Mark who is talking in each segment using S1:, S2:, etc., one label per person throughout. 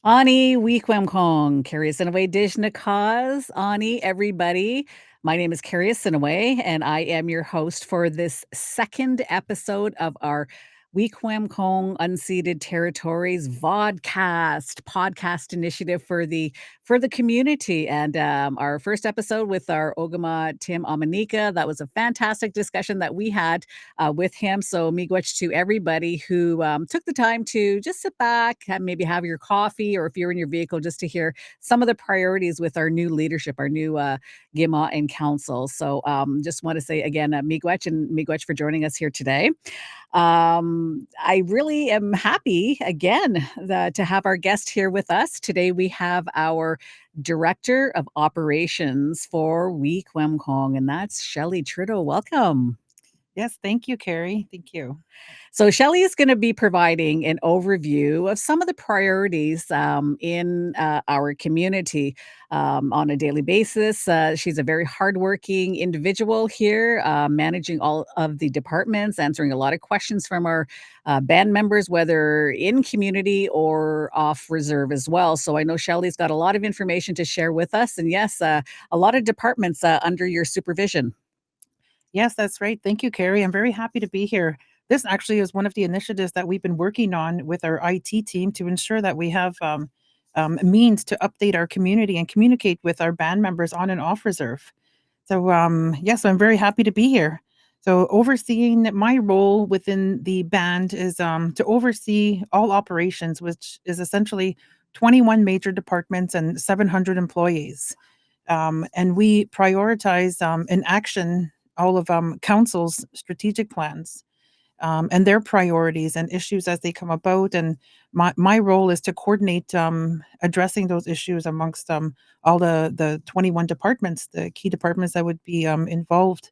S1: Ani Wiikwemkoong, Kerry Assiniwe Dijnakas, Ani, everybody. My name is Kerry Assiniwe, and I am your host for this second episode of our Wiikwemkoong Unceded Territories Vodcast podcast initiative for the community. And our first episode with our Ogama Tim Amanika, that was a fantastic discussion that we had with him. So miigwech to everybody who took the time to just sit back, maybe have your coffee, or if you're in your vehicle, just to hear some of the priorities with our new leadership, our new Gima and Council. So just want to say again, miigwech and miigwech for joining us here today. I really am happy again to have our guest here with us. Today we have our Director of Operations for Wiikwemkoong, and that's Shelley Trudeau. Welcome.
S2: Yes, thank you, Carrie. Thank you.
S1: So Shelley is going to be providing an overview of some of the priorities in our community on a daily basis. She's a very hardworking individual here, managing all of the departments, answering a lot of questions from our band members, whether in community or off reserve as well. So I know Shelley's got a lot of information to share with us, and yes, a lot of departments under your supervision.
S2: Yes, that's right. Thank you, Carrie. I'm very happy to be here. This actually is one of the initiatives that we've been working on with our IT team to ensure that we have means to update our community and communicate with our band members on and off reserve. So, yes, I'm very happy to be here. So, overseeing my role within the band is to oversee all operations, which is essentially 21 major departments and 700 employees. And we prioritize in action all of council's strategic plans and their priorities and issues as they come about. And my role is to coordinate addressing those issues amongst all the 21 departments, the key departments that would be involved.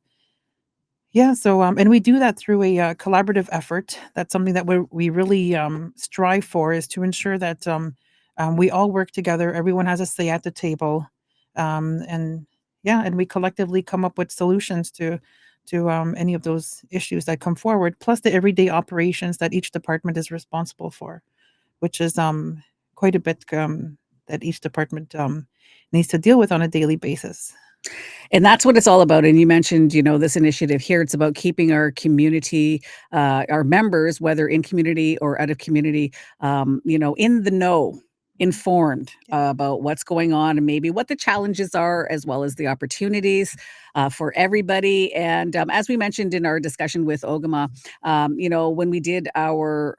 S2: Yeah, so and we do that through a collaborative effort. That's something that we really strive for, is to ensure that we all work together. Everyone has a say at the table, and yeah, and we collectively come up with solutions to any of those issues that come forward, plus the everyday operations that each department is responsible for, which is quite a bit that each department needs to deal with on a daily basis.
S1: And that's what it's all about. And you mentioned, this initiative here. It's about keeping our community, our members, whether in community or out of community, in the know, informed about what's going on and maybe what the challenges are, as well as the opportunities for everybody. And as we mentioned in our discussion with Ogama, when we did our,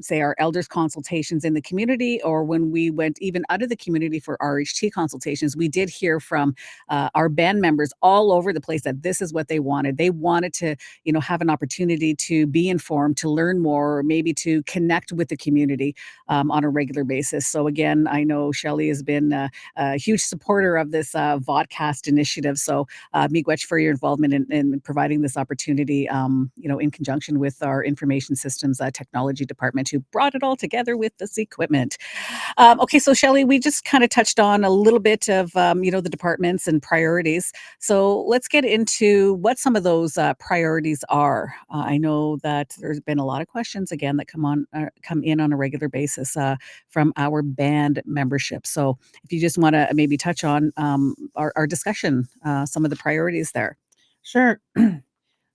S1: say, our elders consultations in the community, or when we went even out of the community for RHT consultations, we did hear from our band members all over the place that this is what they wanted. They wanted to, have an opportunity to be informed, to learn more, maybe to connect with the community on a regular basis. So again, I know Shelley has been a huge supporter of this vodcast initiative. So miigwech for your involvement in providing this opportunity, in conjunction with our information systems technology department, who brought it all together with this equipment. Okay, so Shelley, we just kind of touched on a little bit of, the departments and priorities. So let's get into what some of those priorities are. I know that there's been a lot of questions again that come in on a regular basis from our band membership. So if you just want to maybe touch on our discussion, some of the priorities there.
S2: Sure.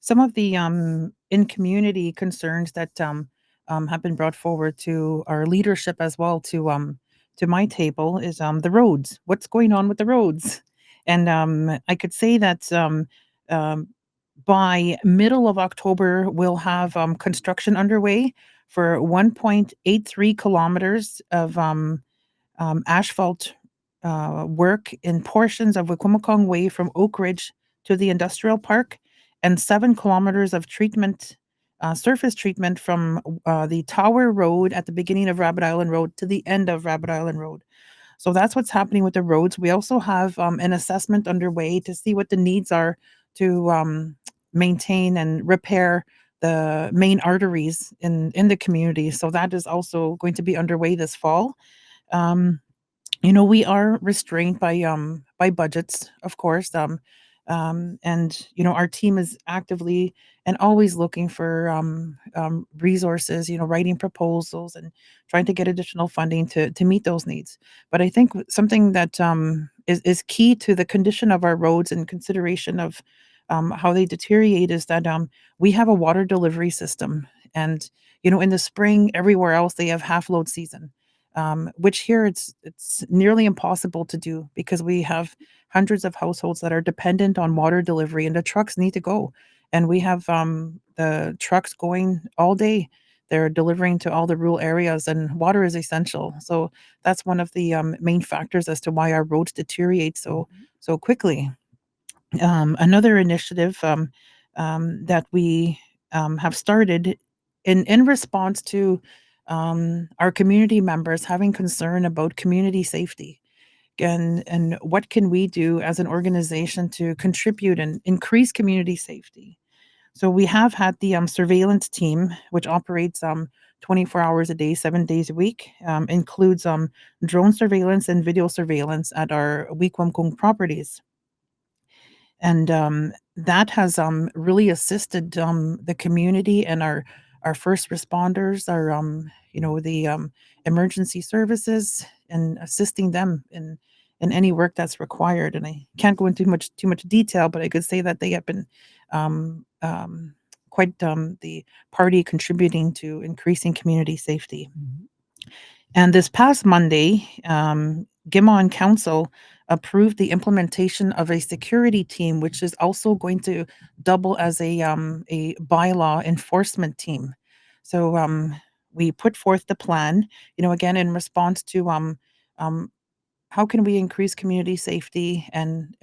S2: Some of the in community concerns that have been brought forward to our leadership as well to my table is the roads. What's going on with the roads? And I could say that um, by middle of October, we'll have construction underway for 1.83 kilometers of asphalt work in portions of Wiikwemkoong Way from Oak Ridge to the industrial park, and 7 kilometers of treatment, surface treatment from the Tower Road at the beginning of Rabbit Island Road to the end of Rabbit Island Road. So that's what's happening with the roads. We also have an assessment underway to see what the needs are to maintain and repair the main arteries in the community. So that is also going to be underway this fall. Um, we are restrained by budgets, of course, and our team is actively and always looking for resources, writing proposals and trying to get additional funding to meet those needs. But I think something that is key to the condition of our roads and consideration of how they deteriorate is that we have a water delivery system. And, in the spring, everywhere else, they have half load season, which here it's nearly impossible to do because we have hundreds of households that are dependent on water delivery and the trucks need to go. And we have the trucks going all day. They're delivering to all the rural areas, and water is essential. So that's one of the main factors as to why our roads deteriorate so quickly. Another initiative that we have started in response to our community members having concern about community safety, and what can we do as an organization to contribute and increase community safety. So we have had the surveillance team, which operates 24 hours a day, 7 days a week, includes drone surveillance and video surveillance at our Wiikwemkoong properties. And that has really assisted the community and our first responders, our the emergency services, and assisting them in any work that's required. And I can't go into too much detail, but I could say that they have been um, um, quite the party contributing to increasing community safety.
S1: Mhm.
S2: And this past Monday, Gimon Council approved the implementation of a security team, which is also going to double as a bylaw enforcement team. So we put forth the plan, again in response to um, how can we increase community safety and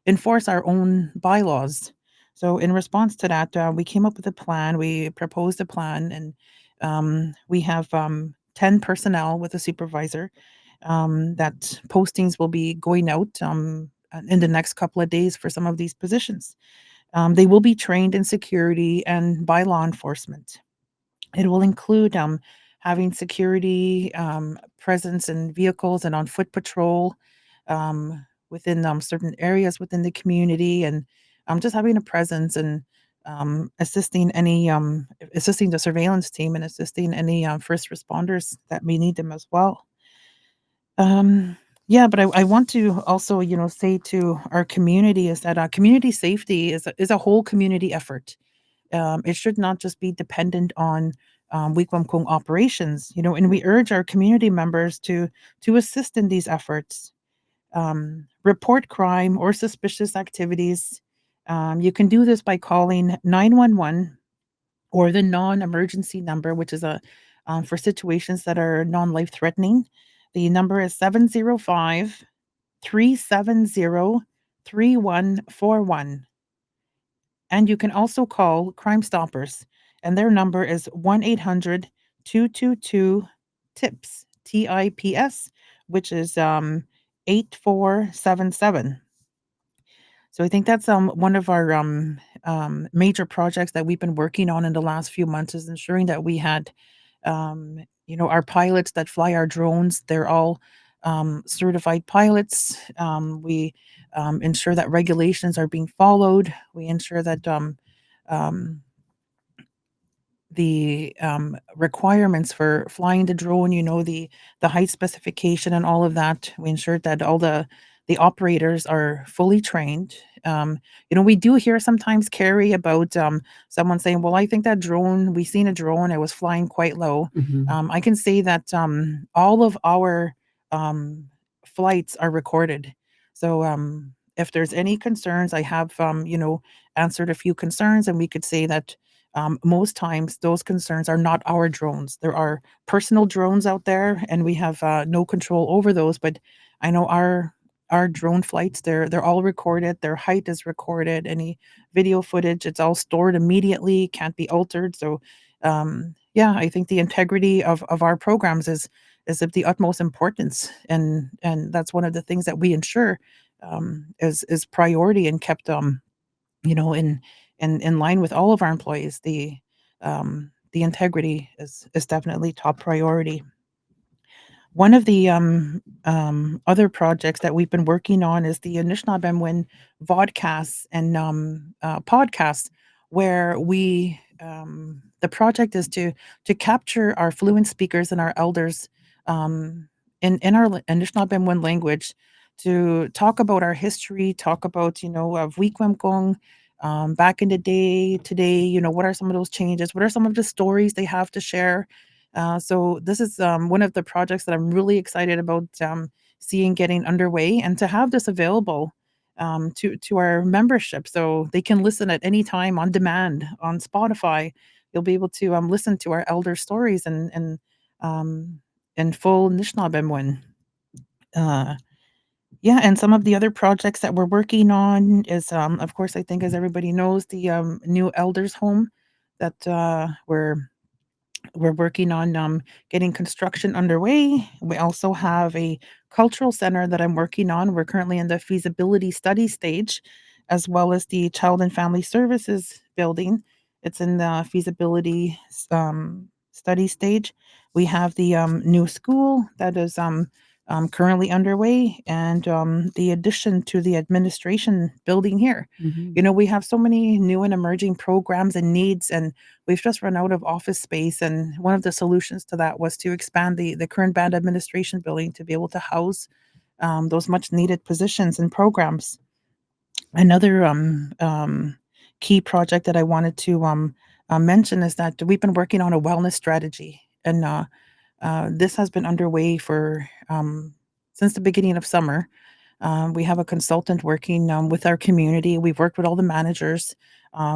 S2: enforce our own bylaws. So in response to that, we came up with a plan. We proposed a plan, and we have 10 personnel with a supervisor. That postings will be going out in the next couple of days for some of these positions. They will be trained in security and by law enforcement. It will include having security presence in vehicles and on foot patrol within certain areas within the community, and just having a presence and assisting the surveillance team and assisting any first responders that may need them as well. Yeah, but I want to also, say to our community is that community safety is a whole community effort. It should not just be dependent on Wiikwemkoong operations, and we urge our community members to assist in these efforts. Report crime or suspicious activities. You can do this by calling 911 or the non-emergency number, which is a for situations that are non-life threatening. The number is 705-370-3141. And you can also call Crime Stoppers, and their number is 1-800-222-TIPS, TIPS, which is 8477. So I think that's one of our major projects that we've been working on in the last few months, is ensuring that we had our pilots that fly our drones. They're all certified pilots. We ensure that regulations are being followed. We ensure that um, the requirements for flying the drone, the height specification and all of that. We ensure that all the operators are fully trained. We do hear sometimes, Carrie, about someone saying, "Well, I think that drone. We seen a drone. It was flying quite low."
S1: Mhm.
S2: I can say that all of our um, flights are recorded. So if there's any concerns, I have answered a few concerns, and we could say that most times those concerns are not our drones. There are personal drones out there, and we have no control over those. But I know our drone flights, they're all recorded. Their height is recorded. Any video footage, it's all stored immediately, can't be altered. So yeah, I think the integrity of our programs is of the utmost importance, and that's one of the things that we ensure is priority and kept in in line with all of our employees. The integrity is definitely top priority. One of the other projects that we've been working on is the Anishinaabemowin Vodcasts and podcasts where the project is to capture our fluent speakers and our elders in our Anishinaabe language to talk about our history, talk about, of Wiikwemkoong, back in the day, today, what are some of those changes? What are some of the stories they have to share? So this is one of the projects that I'm really excited about seeing getting underway, and to have this available to our membership, so they can listen at any time on demand on Spotify. You'll be able to listen to our elder stories um, in full Anishinaabe. Uh, yeah, and some of the other projects that we're working on is, of course, I think as everybody knows, the new elders home that we're working on getting construction underway. We also have a cultural center that I'm working on. We're currently in the feasibility study stage, as well as the child and family services building. It's in the feasibility study stage. We have the new school that is currently underway, and the addition to the administration building here.
S1: Mhm.
S2: We have so many new and emerging programs and needs, and we've just run out of office space, and one of the solutions to that was to expand the current band administration building to be able to house those much needed positions and programs. Another key project that I wanted to mention is that we've been working on a wellness strategy, and this has been underway for since the beginning of summer. We have a consultant working with our community. We've worked with all the managers.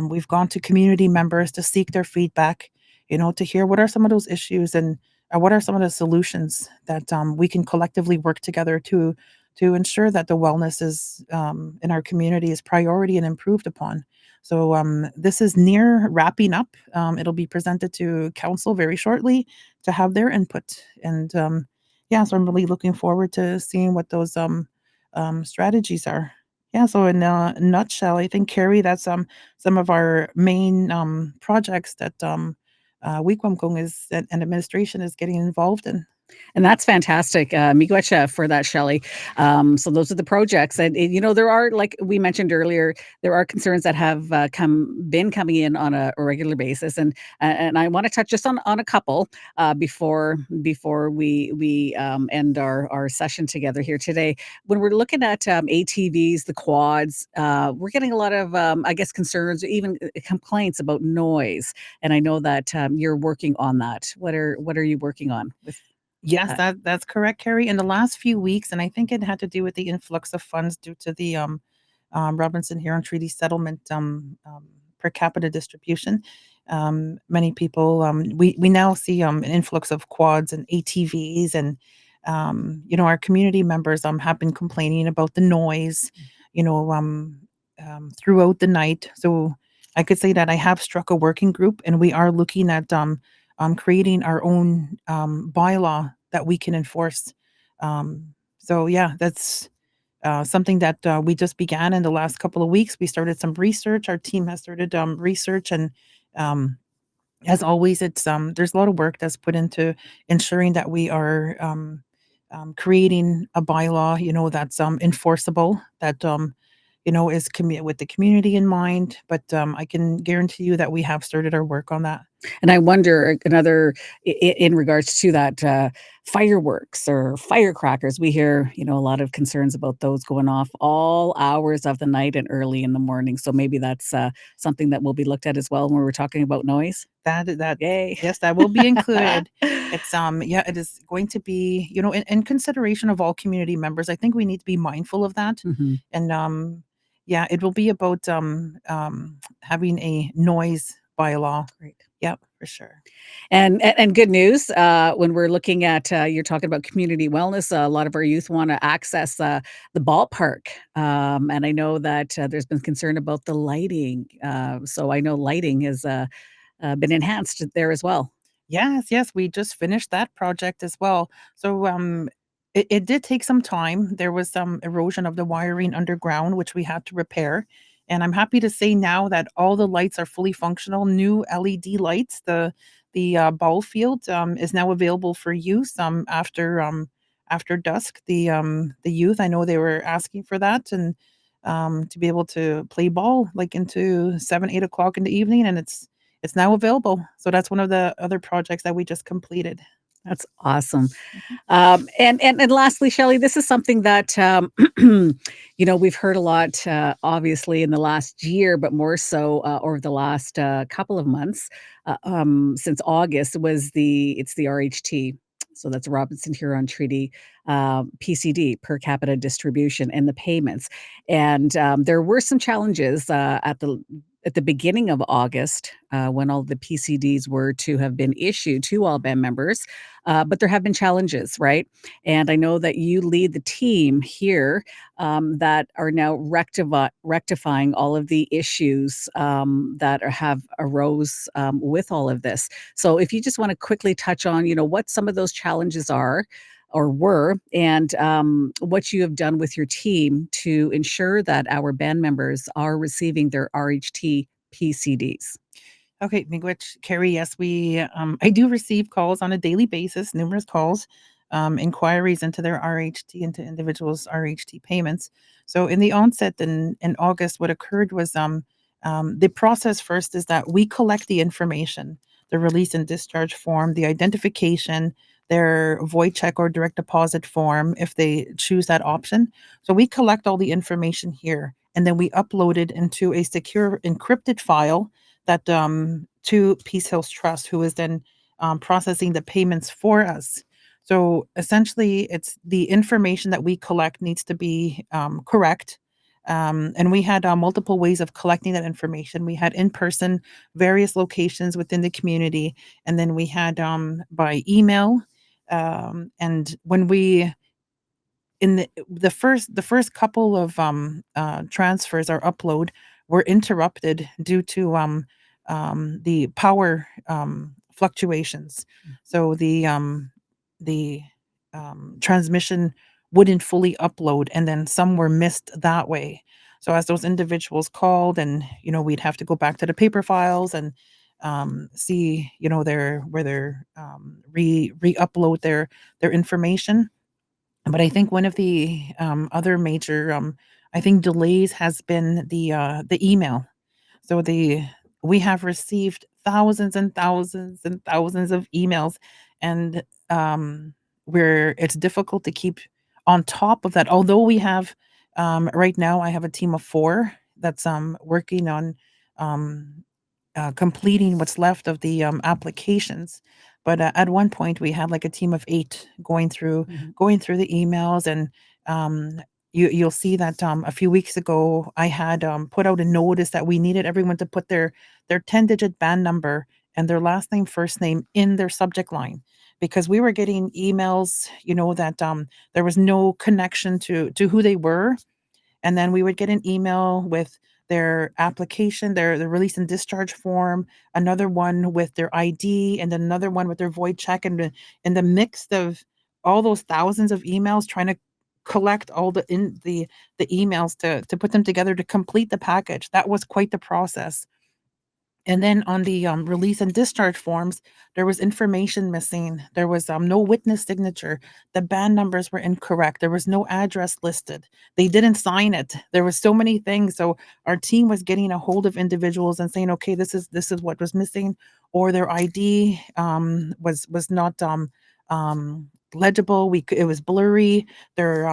S2: We've gone to community members to seek their feedback, to hear what are some of those issues, and what are some of the solutions that we can collectively work together to ensure that the wellness is in our community is priority and improved upon. So this is near wrapping up. It'll be presented to council very shortly to have their input, and yeah, so I'm really looking forward to seeing what those strategies are. Yeah, so in a nutshell, I think, Carrie, that's some of our main projects that Wiikwemkoong is and administration is getting involved in.
S1: And that's fantastic. Miigwetcha for that, Shelley. So those are the projects, and there are, like we mentioned earlier, there are concerns that have been coming in on a regular basis, and I want to touch just on a couple before we end our session together here today. When we're looking at ATVs, the quads, we're getting a lot of I guess concerns, even complaints about noise, and I know that you're working on that. What are you working on with
S2: Yes,
S1: that?
S2: that's correct, Carrie. In the last few weeks, and I think it had to do with the influx of funds due to the Robinson Huron Treaty Settlement per capita distribution. Many people, we now see an influx of quads and ATVs, and our community members have been complaining about the noise, throughout the night. So I could say that I have struck a working group, and we are looking at creating our own bylaw that we can enforce. So yeah, that's something that we just began in the last couple of weeks. We started some research. Our team has started research, and um, as always, it's there's a lot of work that's put into ensuring that we are creating a bylaw, that's enforceable, that is with the community in mind. But I can guarantee you that we have started our work on that.
S1: And I wonder another in regards to that, fireworks or firecrackers. We hear, a lot of concerns about those going off all hours of the night and early in the morning. So maybe that's something that will be looked at as well when we're talking about noise.
S2: That
S1: Yay.
S2: yes, that will be included. It's, yeah, it is going to be, in consideration of all community members. I think we need to be mindful of that.
S1: Mhm.
S2: And, yeah, it will be about, having a noise bylaw.
S1: Great.
S2: Yep, for sure.
S1: And good news, when we're looking at, you're talking about community wellness, a lot of our youth wanna access, the ballpark, and I know that, there's been concern about the lighting, so I know lighting has, been enhanced there as well.
S2: Yes, yes, we just finished that project as well. So, it did take some time. There was some erosion of the wiring underground, which we had to repair. And I'm happy to say now that all the lights are fully functional, new LED lights. The ball field is now available for use after dusk. The youth, I know they were asking for that, and to be able to play ball like into 7, 8 o'clock in the evening, and it's now available. So that's one of the other projects that we just completed.
S1: That's awesome.
S2: Mhm.
S1: And lastly, Shelley, this is something that, we've heard a lot, obviously in the last year, but more so, over the last, couple of months, since August it's the RHT. So that's Robinson Huron Treaty, PCD, per capita distribution and the payments. And, there were some challenges, at the beginning of August, when all the PCDs were to have been issued to all band members. But there have been challenges, right? And I know that you lead the team here, that are now rectifying all of the issues, that have arose, with all of this. So if you just want to quickly touch on, what some of those challenges are or were, and what you have done with your team to ensure that our band members are receiving their RHT PCDs.
S2: Okay, miigwech, Carrie, yes, I do receive calls on a daily basis, numerous calls, inquiries into their RHT, into individuals' RHT payments. So in the onset in August, what occurred was the process first is that we collect the information, the release and discharge form, the identification, their void check or direct deposit form, if they choose that option. So we collect all the information here, and then we upload it into a secure encrypted file that to Peace Hills Trust, who is then processing the payments for us. So essentially, it's the information that we collect needs to be correct. And we had multiple ways of collecting that information. We had in person, various locations within the community, and then we had by email. And when we in the first couple of transfers or upload were interrupted due to the power fluctuations. So the transmission wouldn't fully upload, and then some were missed that way. So as those individuals called, and we'd have to go back to the paper files and see their where they're re-upload their information. But I think one of the, other major, I think delays has been the email. So we have received thousands and thousands and thousands of emails, and, where it's difficult to keep on top of that. Although we have, right now I have a team of 4 that's, working on, um completing what's left of the, applications. But, at one point, we had, like, a team of 8
S1: Mhm.
S2: going through the emails, and, um, you'll see that, a few weeks ago, I had, put out a notice that we needed everyone to put their 10-digit band number and their last name, first name in their subject line, because we were getting emails, that, there was no connection to who they were, and then we would get an email with their application, their release and discharge form, another one with their ID, and then another one with their void check, and the mix of all those thousands of emails, trying to collect all the emails to put them together to complete the package. That was quite the process. And then on the, release and discharge forms, there was information missing. There was, no witness signature. The band numbers were incorrect. There was no address listed. They didn't sign it. There was so many things. So our team was getting a hold of individuals and saying, "Okay, this is what was missing," or their ID, was not, legible. It was blurry. Their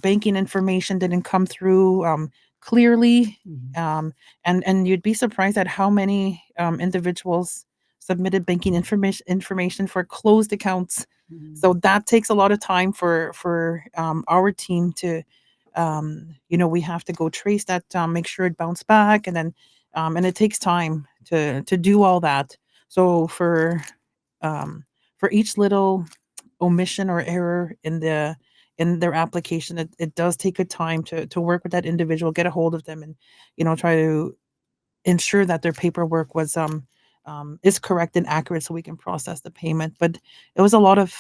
S2: banking information didn't come through, clearly.
S1: Mhm.
S2: Um, and you'd be surprised at how many, individuals submitted banking information for closed accounts.
S1: Mhm.
S2: So that takes a lot of time for, our team to, we have to go trace that, make sure it bounced back, and then, and it takes time to do all that. So um, for each little omission or error in their application, it does take a time to work with that individual, get a hold of them, and try to ensure that their paperwork is correct and accurate so we can process the payment. But it was a lot of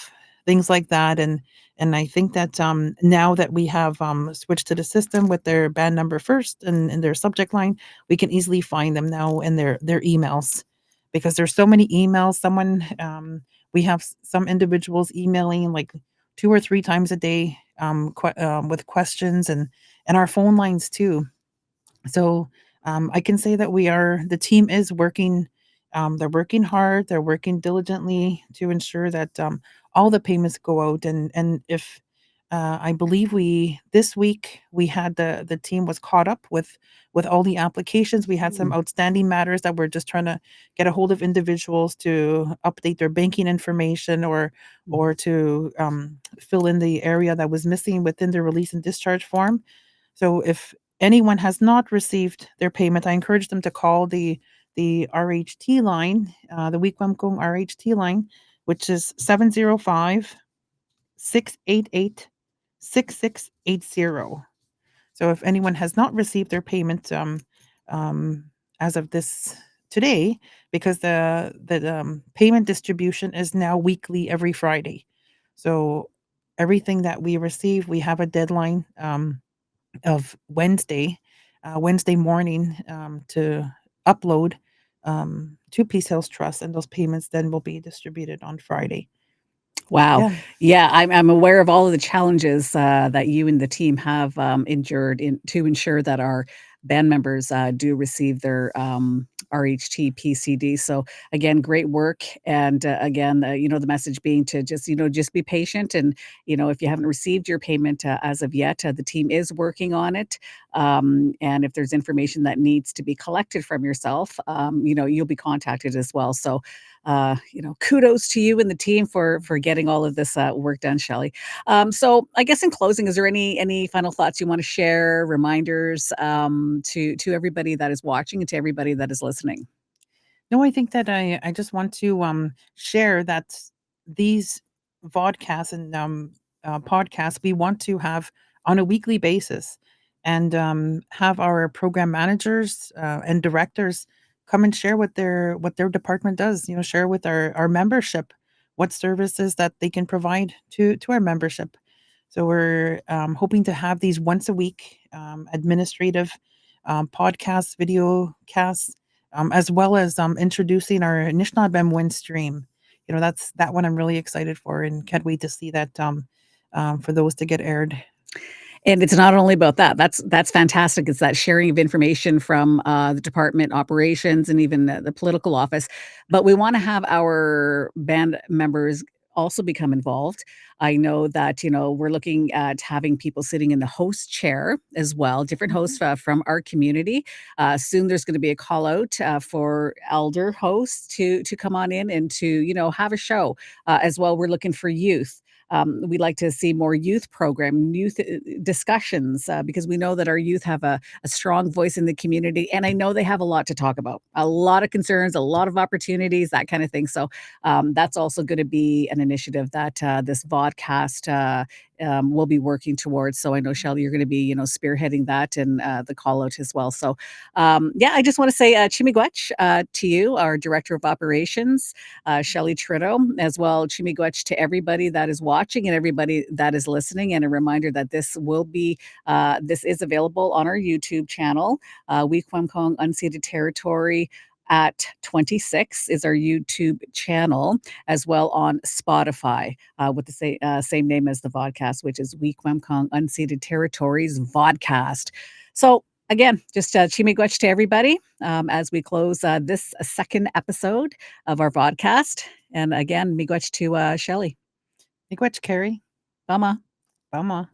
S2: things like that, and I think that, now that we have, switched to the system with their band number first and their subject line, we can easily find them now in their emails, because there's so many emails. We have some individuals emailing like 2 or 3 times a day, with questions, and our phone lines too. So I can say that the team is working. They're working hard. They're working diligently to ensure that all the payments go out. And if I believe this week we had the team was caught up with all the applications. We had some
S1: Mm.
S2: outstanding matters that we're just trying to get a hold of individuals to update their banking information
S1: Mhm.
S2: or to fill in the area that was missing within the release and discharge form. So if anyone has not received their payment, I encourage them to call the RHT line, the Wiikwemkoong RHT line, which is 705-688-6680. So if anyone has not received their payment um, as of this today, because the payment distribution is now weekly every Friday. So everything that we receive, we have a deadline. Of Wednesday morning, to upload, to Peace Hills Trust, and those payments then will be distributed on Friday.
S1: Wow.
S2: Yeah.
S1: Yeah, I'm aware of all of the challenges, that you and the team have, endured to ensure that our band members, do receive their, RHT PCD. So, again, great work, and, again, the message being to just, just be patient, and, if you haven't received your payment, as of yet, the team is working on it, and if there's information that needs to be collected from yourself, you'll be contacted as well. So, kudos to you and the team for getting all of this work done, Shelley. So I guess in closing, is there any final thoughts you want to share, reminders to everybody that is watching and to everybody that is listening?
S2: No, I think that I just want to share that these vodcasts and podcasts we want to have on a weekly basis, and have our program managers and directors come and share what their department does. Share with our membership what services that they can provide to our membership. So we're hoping to have these once a week administrative podcasts, video casts, as well as introducing our Anishinaabe Win stream. That's that one I'm really excited for, and can't wait to see that for those to get aired.
S1: And it's not only about that. That's fantastic. It's that sharing of information from, the department operations and even the political office, but we wanna have our band members also become involved. I know that, we're looking at having people sitting in the host chair as well, different
S2: Mhm.
S1: hosts, from our community. Soon there's gonna be a call out, for elder hosts to come on in and to, have a show. As well, we're looking for youth. We'd like to see more youth program, youth discussions, because we know that our youth have a strong voice in the community. And I know they have a lot to talk about, a lot of concerns, a lot of opportunities, that kind of thing. So that's also going to be an initiative that this vodcast will be working towards. So I know, Shelley, you're going to be, spearheading that and the call out as well. So yeah, I just want to say Chimigwech to you, our Director of Operations, Shelley Trudeau, as well. Chimigwech to everybody that is watching and everybody that is listening. And a reminder that this is available on our YouTube channel. Wiikwemkoong Unceded Territory at 26 is our YouTube channel, as well on Spotify with the same name as the vodcast, which is Wiikwemkoong Unceded Territories Vodcast. So again, just chimigwech to everybody as we close this second episode of our vodcast. And again, miigwech to Shelley.
S2: Miigwech, Kerry.
S1: Bama.
S2: Bama.